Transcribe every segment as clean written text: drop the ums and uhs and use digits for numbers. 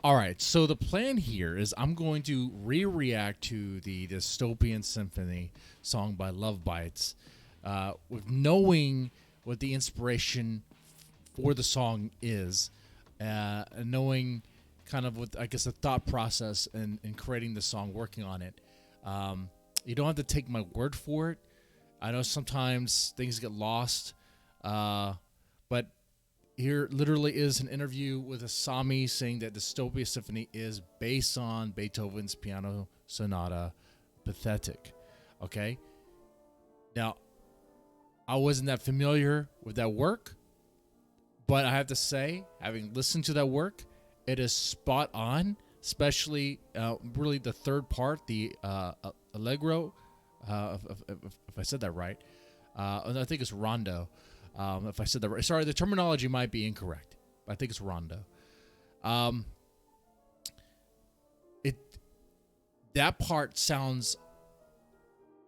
All right, so the plan here is I'm going to react to the Dystopian Symphony song by Love Bites, with knowing what the inspiration for the song is, and knowing kind of what I guess the thought process in creating the song, working on it. You don't have to take my word for it. I know sometimes things get lost, but here literally is an interview with Asami saying that Dystopia Symphony is based on Beethoven's Piano Sonata Pathetic. Okay? Now, I wasn't that familiar with that work, but I have to say, having listened to that work, it is spot on, especially really the third part, the Allegro, if I said that right. I think it's Rondo. If I said that right. Sorry, the terminology might be incorrect, but I think it's Rondo. That part sounds.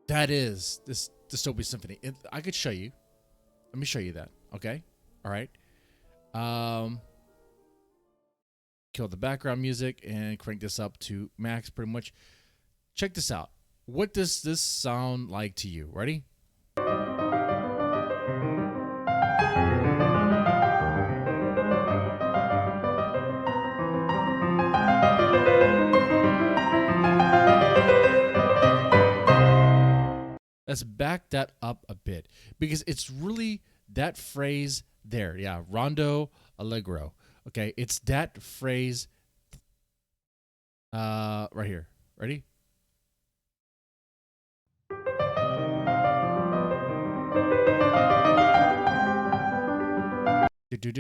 That is this Dystopia Symphony. I could show you. Let me show you that. Okay. All right. Kill the background music and crank this up to max. Pretty much. Check this out. What does this sound like to you? Ready? Let's back that up a bit because it's really that phrase there. Yeah, Rondo Allegro. Okay, it's that phrase right here. Ready? Do.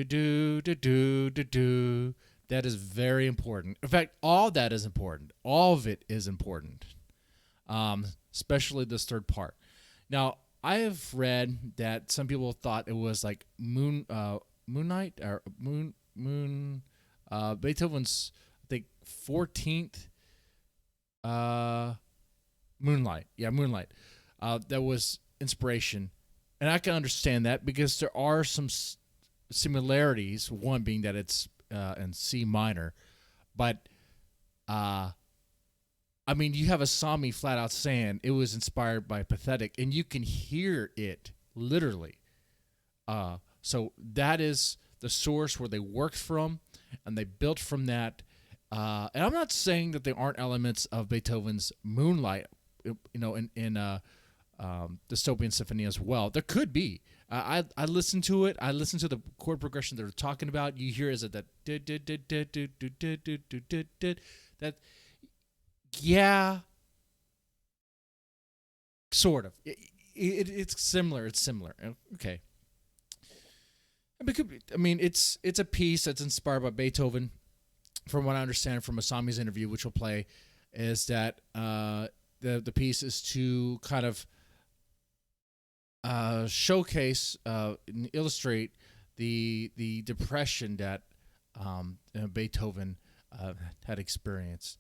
That is very important. In fact, all that is important. All of it is important. Especially this third part. Now, I have read that some people thought it was like Moonlight or Beethoven's, I think, 14th Moonlight. Yeah, Moonlight. That was inspiration, and I can understand that because there are some similarities. One being that it's in C minor, but I mean, you have Asami flat out saying it was inspired by Pathetic, and you can hear it literally. So that is the source where they worked from, and they built from that. And I'm not saying that there aren't elements of Beethoven's Moonlight, in Dystopian Symphony as well. There could be. I listened to it. I listened to the chord progression they're talking about. You hear is it that that. Yeah, sort of. It's similar. It's similar. Okay. I mean, it's a piece that's inspired by Beethoven. From what I understand from Asami's interview, which we'll play, is that the piece is to kind of showcase and illustrate the depression that Beethoven had experienced.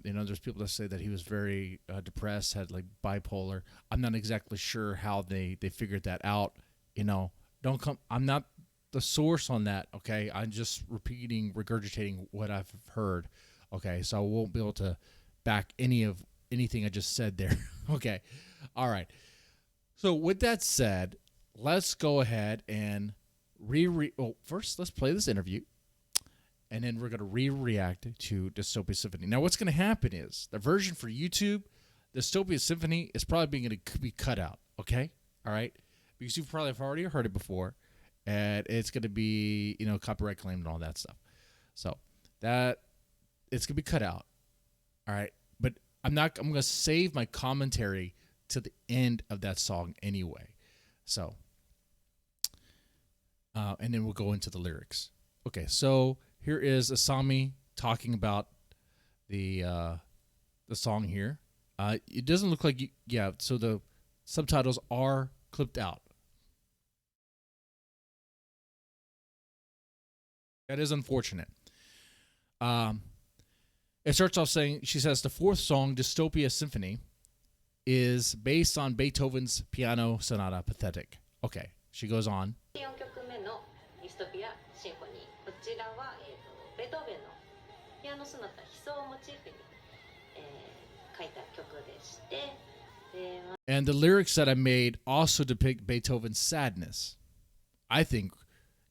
There's people that say that he was very depressed, had like bipolar. I'm not exactly sure how they figured that out. I'm not the source on that. Okay, I'm just regurgitating what I've heard. Okay, so I won't be able to back anything I just said there. Okay, all right. So with that said, let's go ahead and first let's play this interview. And then we're going to react to Dystopia Symphony. Now, what's going to happen is the version for YouTube, Dystopia Symphony, is probably going to be cut out. Okay? All right? Because you've probably already heard it before. And it's going to be, copyright claimed and all that stuff. So, it's going to be cut out. All right? But I'm going to save my commentary to the end of that song anyway. So, and then we'll go into the lyrics. Okay, so here is Asami talking about the song here. It doesn't look like so the subtitles are clipped out. That is unfortunate. It starts off saying, she says, the fourth song, Dystopia Symphony, is based on Beethoven's Piano Sonata Pathetic. Okay, she goes on. 4曲目のディストピアシンフォニー。こちらはベートーベンの And the lyrics that I made also depict Beethoven's sadness. I think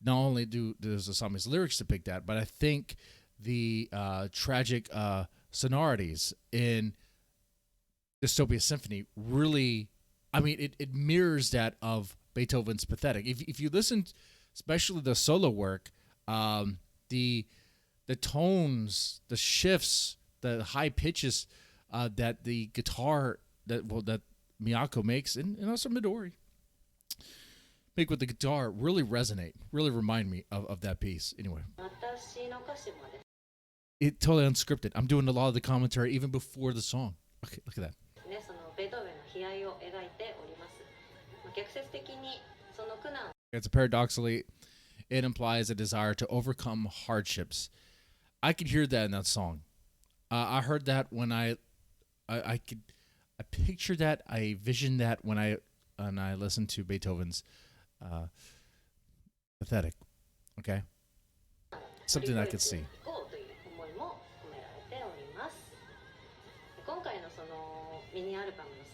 not only does the song's lyrics depict that, but I think the tragic sonorities in Dystopia Symphony really, I mean, it mirrors that of Beethoven's Pathetic. If you listen, especially the solo work, the tones, the shifts, the high pitches that the guitar that Miyako makes, and also Midori make with the guitar really resonate, really remind me of that piece. Anyway, it totally unscripted. I'm doing a lot of the commentary even before the song. Okay, look at that. It's paradoxically, it implies a desire to overcome hardships. I could hear that in that song. I heard that when I pictured that, I visioned that when I listened to Beethoven's Pathetic. Okay, something I could see.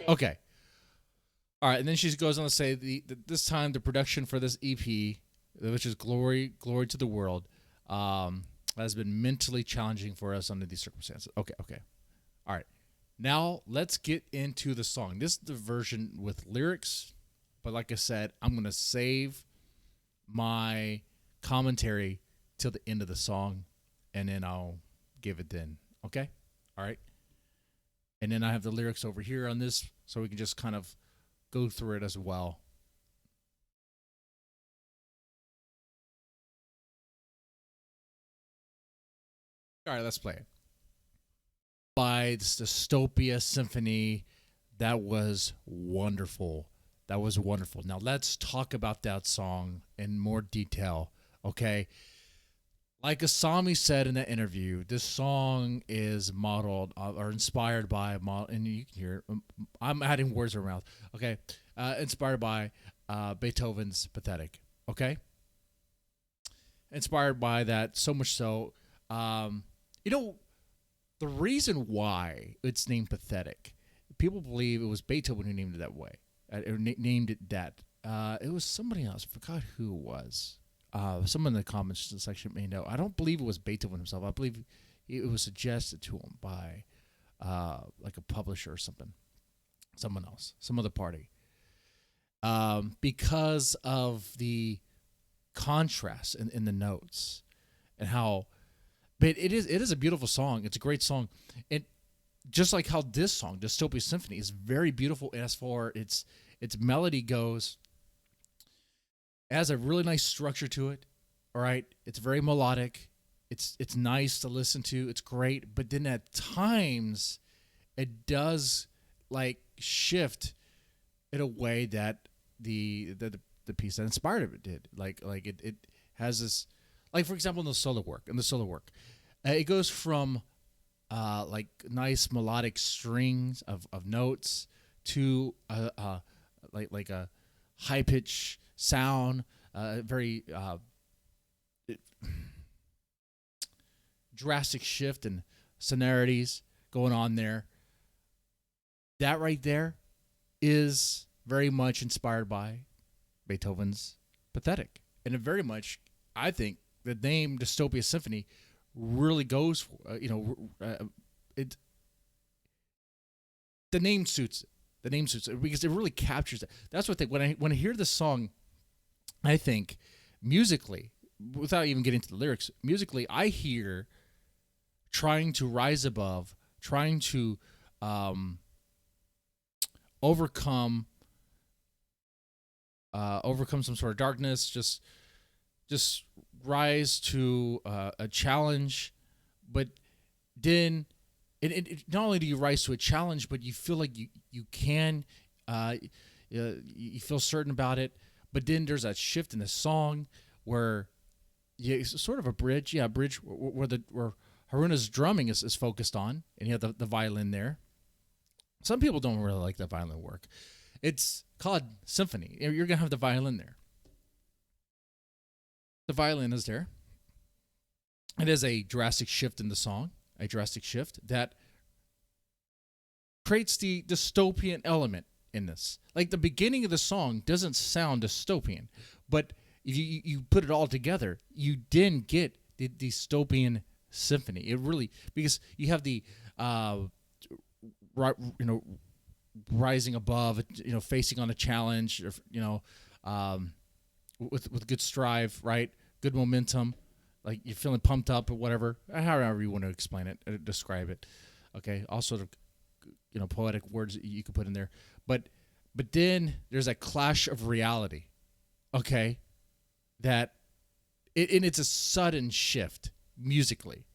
Okay. All right, and then she goes on to say this time the production for this EP, which is Glory to the World, has been mentally challenging for us under these circumstances. Okay. All right. Now let's get into the song. This is the version with lyrics, but like I said, I'm going to save my commentary till the end of the song, and then I'll give it then. Okay? All right? And then I have the lyrics over here on this, so we can just kind of go through it as well. All right, let's play it. By Dystopia Symphony, that was wonderful. That was wonderful. Now let's talk about that song in more detail, okay? Like Asami said in that interview, this song is modeled or inspired by, and you can hear it, I'm adding words in my mouth, okay? Inspired by Beethoven's Pathetic, okay? Inspired by that, so much so. You know, the reason why it's named Pathetic, people believe it was Beethoven who named it that way, or named it that. It was somebody else. I forgot who it was. Someone in the comments section may know. I don't believe it was Beethoven himself. I believe it was suggested to him by like a publisher or something. Someone else. Some other party. Because of the contrast in the notes and how... But it is a beautiful song. It's a great song. And just like how this song, Dystopia Symphony, is very beautiful as far its melody goes. It has a really nice structure to it. All right. It's very melodic. It's nice to listen to. It's great. But then at times it does like shift in a way that the piece that inspired it did. Like it has this, like for example in the solo work. It goes from like nice melodic strings of notes to like a high pitch sound, very drastic shift in sonorities going on there. That right there is very much inspired by Beethoven's Pathetic, and it very much, I think, the name Dystopia Symphony really goes for, it. The name suits it. The name suits it because it really captures it. That's what I think. When I hear this song, I think musically, without even getting to the lyrics, musically, I hear trying to rise above, trying to overcome some sort of darkness, just rise to a challenge, but then not only do you rise to a challenge, but you feel like you can, you feel certain about it, but then there's that shift in the song where it's sort of a bridge, where Haruna's drumming is focused on, and you have the violin there. Some people don't really like that violin work. It's called symphony. You're going to have the violin there. The violin is there. It is a drastic shift in the song, a drastic shift that creates the dystopian element in this. Like the beginning of the song doesn't sound dystopian, but if you put it all together, you then get the dystopian symphony. It really, because you have the you know, rising above, you know, facing on a challenge, or, you know, with good strive, right? Good momentum, like you're feeling pumped up or whatever, however you want to explain it, describe it. Okay, all sort of, you know, poetic words that you could put in there, but then there's a clash of reality. Okay, that and it's a sudden shift musically,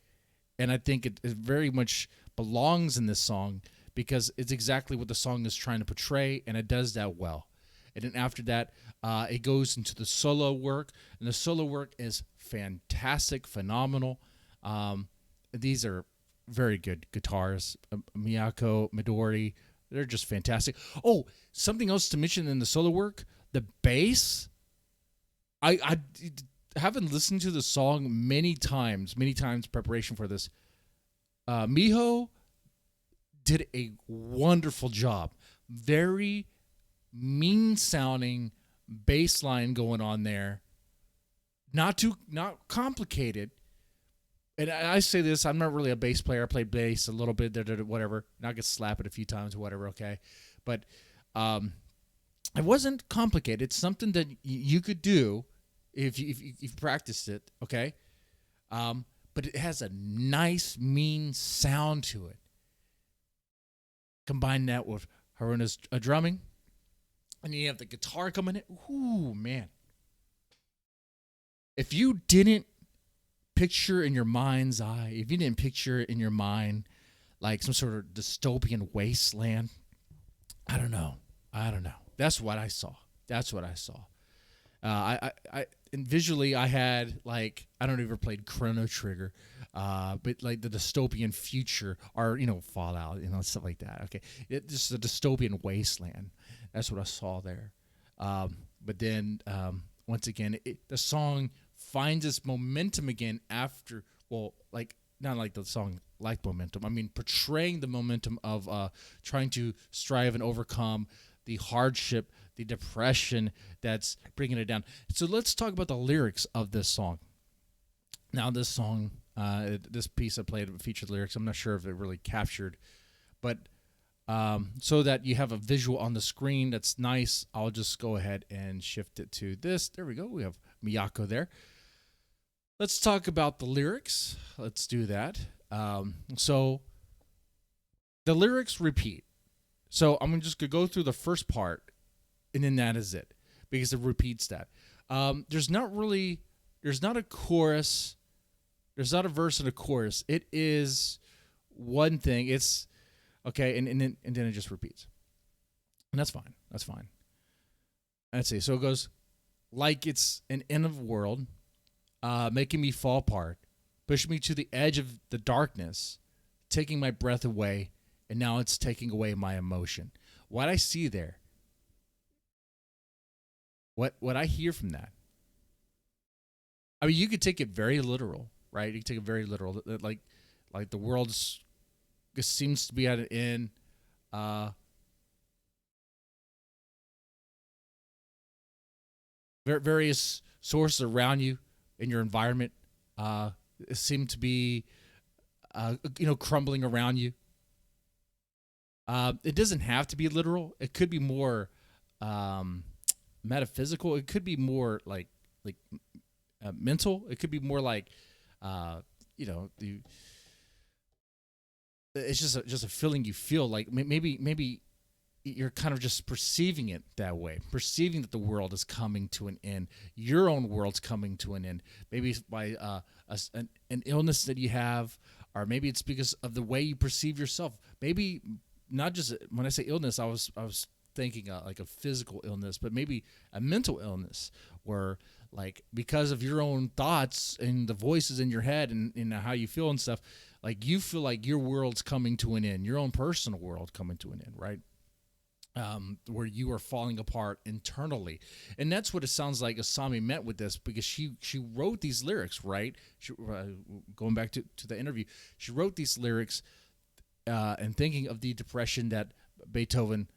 and I think it very much belongs in this song because it's exactly what the song is trying to portray, and it does that well. And then after that, it goes into the solo work, and the solo work is fantastic, phenomenal. These are very good guitars. Miyako, Midori, they're just fantastic. Oh, something else to mention in the solo work, the bass. I haven't listened to the song many times preparation for this. Miho did a wonderful job. Very mean sounding bass line going on there. Not complicated. And I say this, I'm not really a bass player. I played bass a little bit, whatever. And I could slap it a few times or whatever, okay? But it wasn't complicated. It's something that you could do if you've practiced it, okay? But it has a nice, mean sound to it. Combine that with Haruna's drumming, and you have the guitar coming in. Ooh, man. If you didn't picture in your mind's eye, if you didn't picture in your mind like some sort of dystopian wasteland, I don't know. That's what I saw. And visually, I had, like, I don't ever played Chrono Trigger, but like the dystopian future, or, you know, Fallout, you know, stuff like that. Okay, just a dystopian wasteland. That's what I saw there. But then once again, the song finds its momentum again after, well, like, not like the song like momentum. I mean, portraying the momentum of trying to strive and overcome the hardship, the depression that's bringing it down. So let's talk about the lyrics of this song. Now, this song, this piece I played featured lyrics. I'm not sure if it really captured, but so that you have a visual on the screen that's nice, I'll just go ahead and shift it to this. There we go. We have Miyako there. Let's talk about the lyrics. Let's do that. So the lyrics repeat. So I'm just going to go through the first part, and then that is it, because it repeats that. There's not a chorus. There's not a verse and a chorus. It is one thing. It's, okay, and then it just repeats. And that's fine. Let's see. So it goes, like it's an end of the world, making me fall apart, pushing me to the edge of the darkness, taking my breath away, and now it's taking away my emotion. What I see there, what I hear from that, I mean, you could take it very literal, right? You could take it very literal, like the world seems to be at an end. Various sources around you in your environment seem to be, crumbling around you. It doesn't have to be literal. It could be more metaphysical. It could be more like mental. It could be more like, it's just a feeling you feel, like maybe you're kind of just perceiving it that way, perceiving that the world is coming to an end. Your own world's coming to an end. Maybe by an illness that you have, or maybe it's because of the way you perceive yourself. Maybe not just, when I say illness, I was thinking like a physical illness, but maybe a mental illness where, like, because of your own thoughts and the voices in your head and how you feel and stuff, like you feel like your world's coming to an end, your own personal world coming to an end, right? where you are falling apart internally. And that's what it sounds like Asami meant with this, because she wrote these lyrics, right? Going back to the interview, she wrote these lyrics and thinking of the depression that Beethoven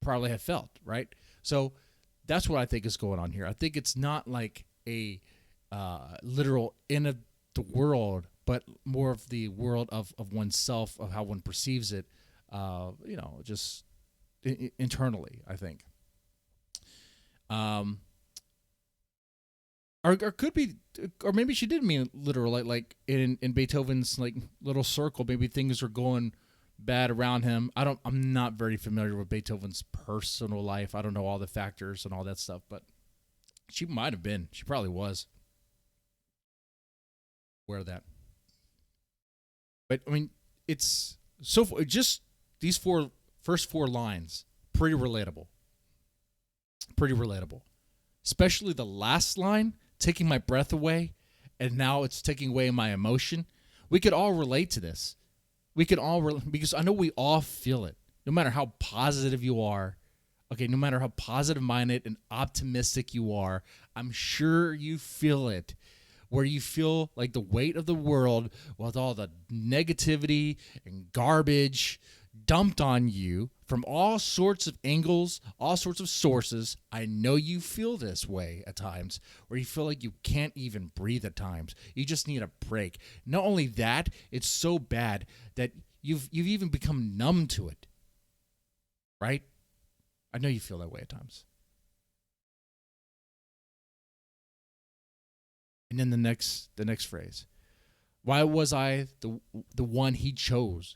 probably had felt, right? So that's what I think is going on here. I think it's not like a literal end of the world, but more of the world of oneself, of how one perceives it, just internally, I think. Or could be, or maybe she did mean literal, like in Beethoven's like little circle. Maybe things are going bad around him. I'm not very familiar with Beethoven's personal life. I don't know all the factors and all that stuff, but she might have been. She probably was aware of that. But I mean, it's just these first four lines, pretty relatable. Pretty relatable. Especially the last line, taking my breath away, and now it's taking away my emotion. We could all relate to this. We could all, because I know we all feel it. No matter how positive you are, okay, no matter how positive-minded and optimistic you are, I'm sure you feel it. Where you feel like the weight of the world with all the negativity and garbage dumped on you from all sorts of angles, all sorts of sources. I know you feel this way at times, where you feel like you can't even breathe at times. You just need a break. Not only that, it's so bad that you've even become numb to it. Right? I know you feel that way at times. And then the next phrase. Why was I the one he chose?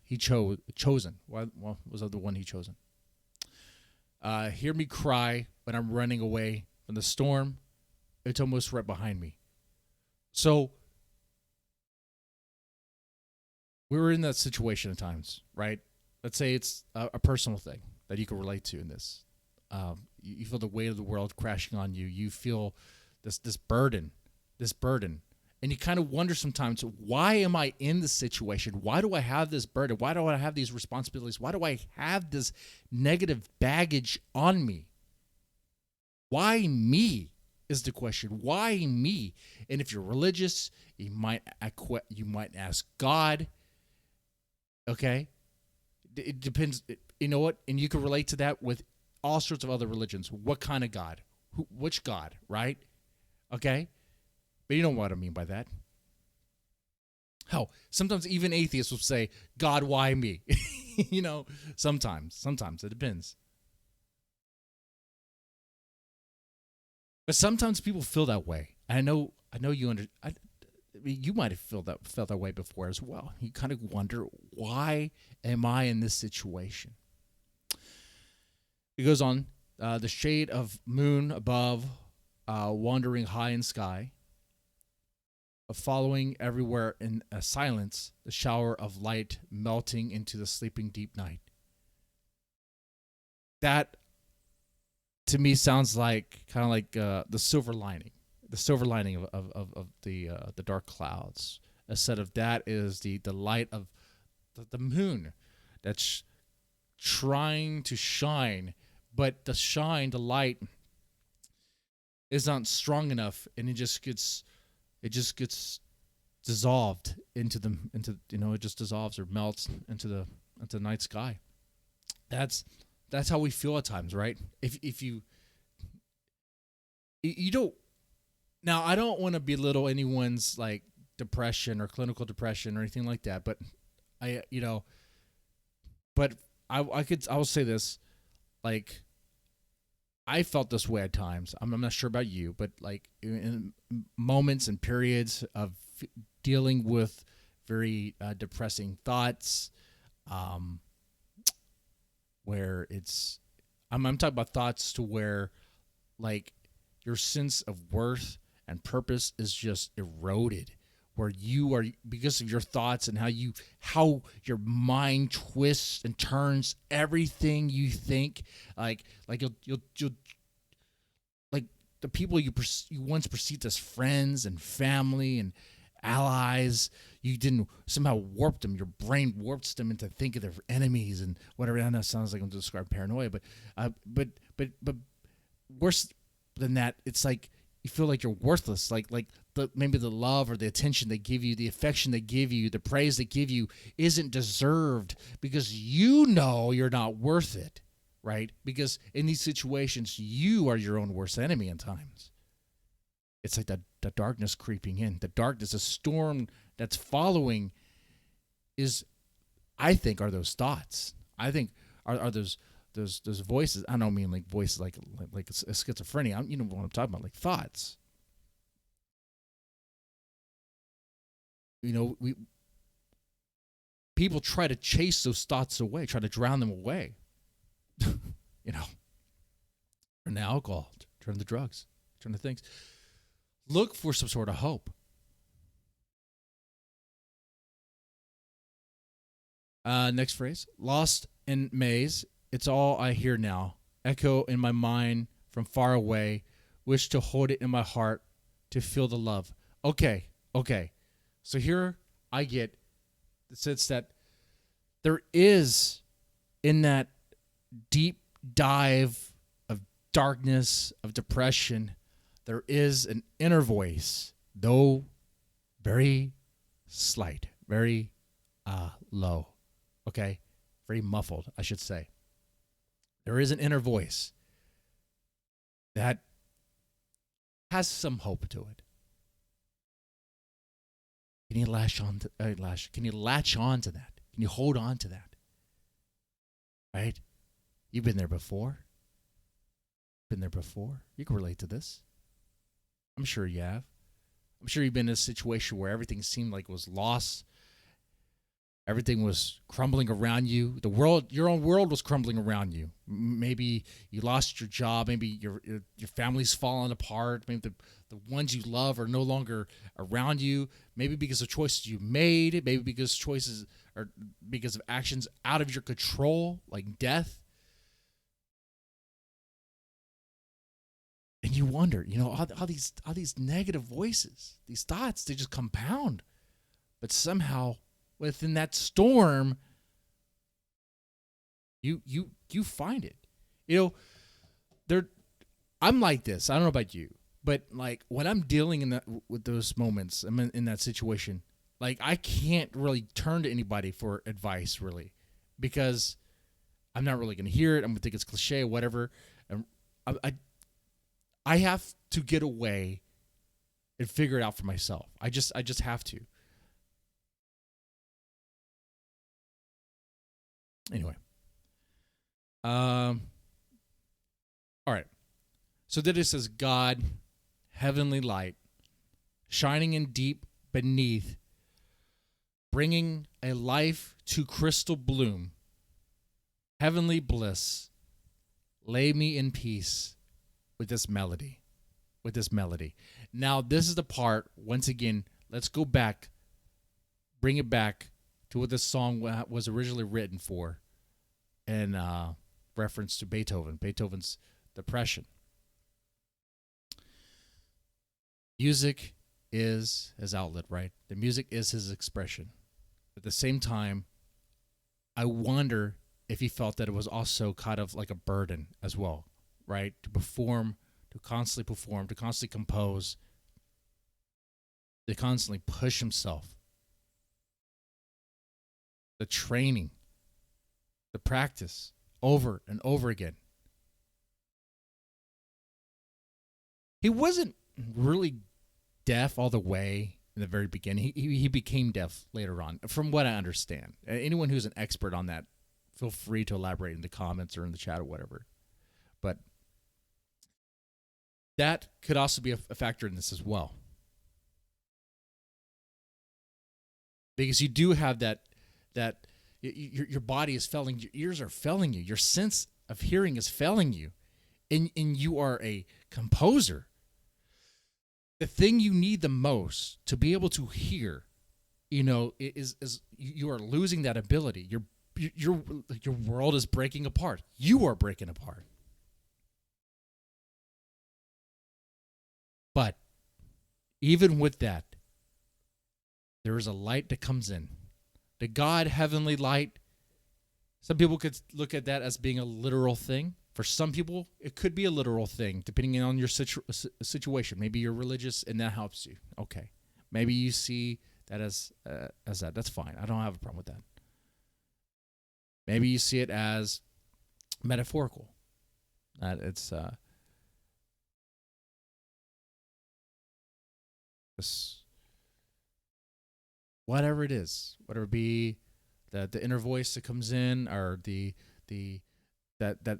Chosen. Why was I the one he chosen? Hear me cry when I'm running away from the storm. It's almost right behind me. So we were in that situation at times, right? Let's say it's a personal thing that you can relate to in this. You feel the weight of the world crashing on you. You feel this burden. And you kind of wonder sometimes, why am I in this situation? Why do I have this burden? Why do I have these responsibilities? Why do I have this negative baggage on me? Why me is the question. Why me? And if you're religious, you might ask God. Okay? It depends. You know what? And you can relate to that with all sorts of other religions. What kind of God? Which God, right? Okay? But you know what I mean by that. Hell, sometimes even atheists will say, God, why me? Sometimes it depends. But sometimes people feel that way. I know you you might have felt that way before as well. You kind of wonder, why am I in this situation? It goes on, the shade of moon above, wandering high in sky, following everywhere in a silence, the shower of light melting into the sleeping deep night. That, to me, sounds like kind of like the silver lining of the dark clouds. Instead of that is the light of the moon that's trying to shine, but the light is not strong enough, and it just gets dissolved into it just dissolves or melts into the night sky. That's how we feel at times, right? If you don't. Now, I don't want to belittle anyone's like depression or clinical depression or anything like that, but I will say this, like, I felt this way at times. I'm not sure about you, but like in moments and periods of dealing with very depressing thoughts, where I'm talking about thoughts to where like your sense of worth and purpose is just eroded, where you are, because of your thoughts and how your mind twists and turns everything you think, like you'll like the people you once perceived as friends and family and allies, you didn't somehow warp them. Your brain warps them into thinking they're enemies and whatever. I know it sounds like I'm describing paranoia, but worse than that, it's like you feel like you're worthless. Like maybe the love or the attention they give you, the affection they give you, the praise they give you isn't deserved because you know you're not worth it, right? Because in these situations, you are your own worst enemy at times. It's like the darkness creeping in. The darkness, a storm that's following I think, are those thoughts. I think are those voices. I don't mean like voices like a schizophrenia. You know what I'm talking about, like thoughts. You know, people try to chase those thoughts away, try to drown them away. You know, turn to alcohol, turn to drugs, turn to things. Look for some sort of hope. Next phrase. Lost in maze, it's all I hear now. Echo in my mind from far away. Wish to hold it in my heart to feel the love. Okay. So here I get the sense that there is, in that deep dive of darkness, of depression, there is an inner voice, though very slight, very low, okay? Very muffled, I should say. There is an inner voice that has some hope to it. Can you latch on to Can you latch on to that? Can you hold on to that? Right? You've been there before. You can relate to this. I'm sure you have. I'm sure you've been in a situation where everything seemed like it was lost. Everything was crumbling around you. The world, your own world, was crumbling around you. Maybe you lost your job. Maybe your family's fallen apart. Maybe the ones you love are no longer around you. Maybe because of choices you made. Maybe because of actions out of your control, like death. And you wonder, how these negative voices, these thoughts, they just compound. But somehow, within that storm, you find it. I'm like this. I don't know about you, but like when I'm dealing with those moments, I'm in that situation. Like I can't really turn to anybody for advice, really, because I'm not really going to hear it. I'm going to think it's cliche, whatever. And I have to get away and figure it out for myself. I just have to. Anyway. All right. So then it says, God, heavenly light, shining in deep beneath, bringing a life to crystal bloom, heavenly bliss, lay me in peace with this melody. Now, this is the part, once again, let's go back, bring it back to what this song was originally written for, in reference to Beethoven's Depression. Music is his outlet, right? The music is his expression. At the same time, I wonder if he felt that it was also kind of like a burden as well, right? To constantly perform, to constantly compose, to constantly push himself. The training, the practice, over and over again. He wasn't really deaf all the way in the very beginning. He became deaf later on, from what I understand. Anyone who's an expert on that, feel free to elaborate in the comments or in the chat or whatever. But that could also be a factor in this as well. Because you do have that your body is failing, your ears are failing you, your sense of hearing is failing you, and you are a composer. The thing you need the most to be able to hear, is you are losing that ability. Your world is breaking apart. You are breaking apart. But even with that, there is a light that comes in. The God heavenly light. Some people could look at that as being a literal thing. For some people, it could be a literal thing, depending on your situation. Maybe you're religious and that helps you. Okay. Maybe you see that as that. That's fine. I don't have a problem with that. Maybe you see it as metaphorical. That it's whatever it is, whatever it be the inner voice that comes in, or the that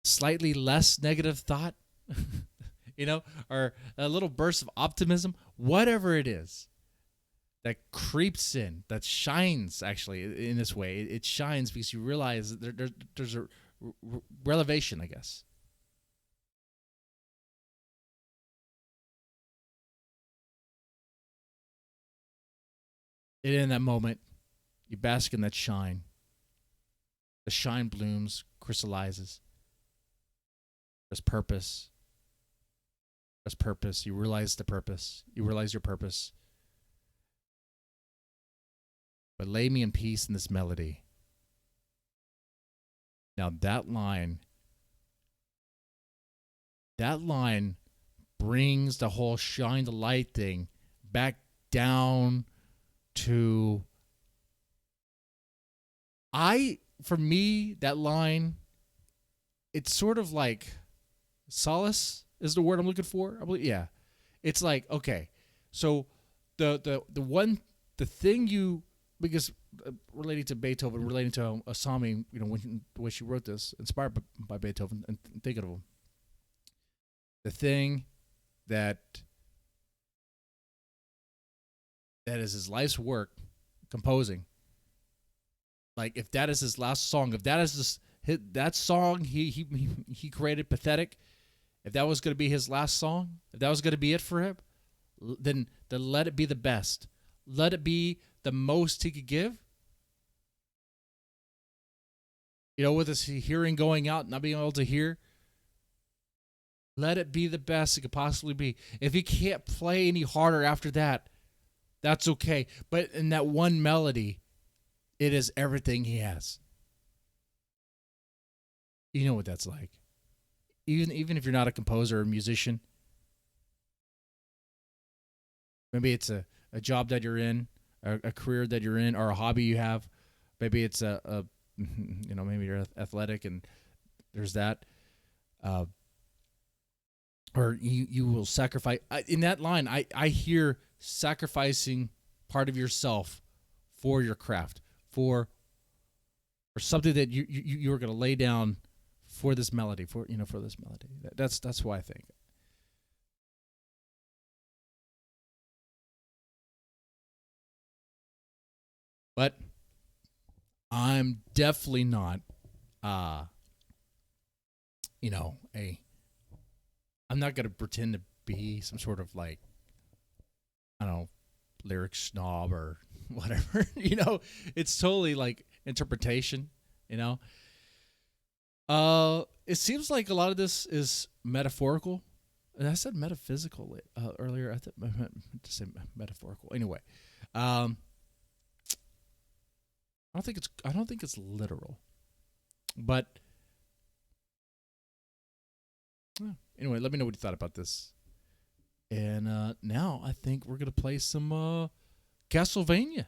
slightly less negative thought, or a little burst of optimism, whatever it is that creeps in, that shines actually in this way. It shines because you realize that there's a revelation, I guess. And in that moment, you bask in that shine. The shine blooms, crystallizes. There's purpose. There's purpose. You realize the purpose. You realize your purpose. But lay me in peace in this melody. Now that line brings the whole shine the light thing back down to, for me, that line, it's sort of like solace is the word I'm looking for. I believe, yeah. It's like, okay, so the thing you, because relating to Beethoven, relating to Asami, when the way she wrote this, inspired by Beethoven, and thinking of him, the thing that is his life's work, composing. Like, if that is his last song, if that is that song he created, Pathetic, if that was going to be his last song, if that was going to be it for him, then let it be the best. Let it be the most he could give. With his hearing going out, not being able to hear, let it be the best it could possibly be. If he can't play any harder after that, that's okay. But in that one melody, it is everything he has. You know what that's like. Even if you're not a composer or a musician, maybe it's a job that you're in, a career that you're in, or a hobby you have. Maybe it's maybe you're athletic and there's that. Or you will sacrifice. In that line, I hear sacrificing part of yourself for your craft, for something that you're going to lay down for this melody, for this melody. That's why I think. But I'm definitely not, I'm not going to pretend to be some sort of like, I don't know, lyric snob or whatever. It's totally like interpretation, It seems like a lot of this is metaphorical. And I said metaphysical earlier. I meant to say metaphorical. Anyway, I don't think it's literal. But anyway, let me know what you thought about this. And now I think we're gonna play some Castlevania.